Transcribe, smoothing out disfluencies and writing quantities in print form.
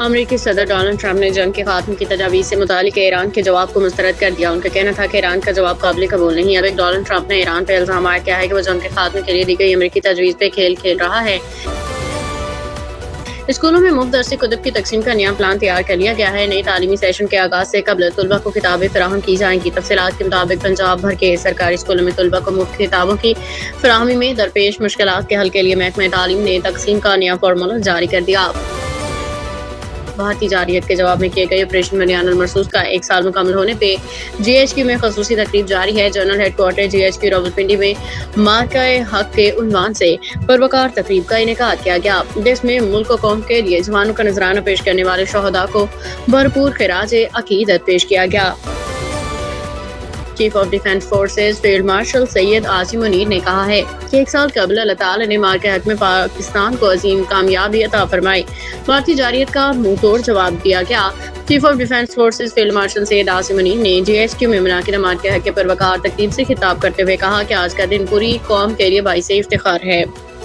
امریکی صدر Donald Trump نے جنگ کے خاتمے کی تجاویز سے متعلق ایران کے جواب کو مسترد کر دیا۔ ان کا کہنا تھا کہ ایران کا جواب قابل قبول نہیں ہے۔ ڈونلڈ ٹرمپ نے ایران پر الزام عائد کیا ہے کہ وہ جنگ کے خاتمے کے لیے دی گئی امریکی تجویز پہ کھیل کھیل رہا ہے۔ اسکولوں میں مفت درس کتب کی تقسیم کا نیا پلان تیار کر لیا گیا ہے۔ نئی تعلیمی سیشن کے آغاز سے قبل طلبہ کو کتابیں فراہم کی جائیں گی۔ تفصیلات کے مطابق پنجاب بھر کے سرکاری اسکولوں میں طلبہ کو مفت کتابوں کی فراہمی میں درپیش مشکلات کے حل کے لیے محکمہ تعلیم نے تقسیم کا نیا فارمولہ جاری کر دیا۔ بھارتی جارحیت کے جواب میں کیے گئے آپریشن مریان المرصوص کا 1 سال مکمل ہونے پہ جی ایچ کیو میں خصوصی تقریب جاری ہے۔ General head quarter G H Q Rawalpindi میں مارکہ حق کے عنوان سے پروقار تقریب کا انعقاد کیا گیا، جس میں ملک و قوم کے لیے جوانوں کا نذرانہ پیش کرنے والے شہداء کو بھرپور خراج عقیدت پیش کیا گیا۔ Chief of defence forces field marshal Syed Asim Munir نے کہا ہے کہ 1 سال قبل اللہ تعالی نے مارکہ حق میں پاکستان کو عظیم کامیابی عطا فرمائی۔ بھارتی جارحیت کا منہ توڑ جواب دیا گیا۔ Chief of defence forces field marshal Syed Asim Munir نے جی ایچ کیو میں منعقدہ مارکہ حق کے پروقار تقریب سے خطاب کرتے ہوئے کہا کہ آج کا دن پوری قوم کے لیے باعث افتخار ہے۔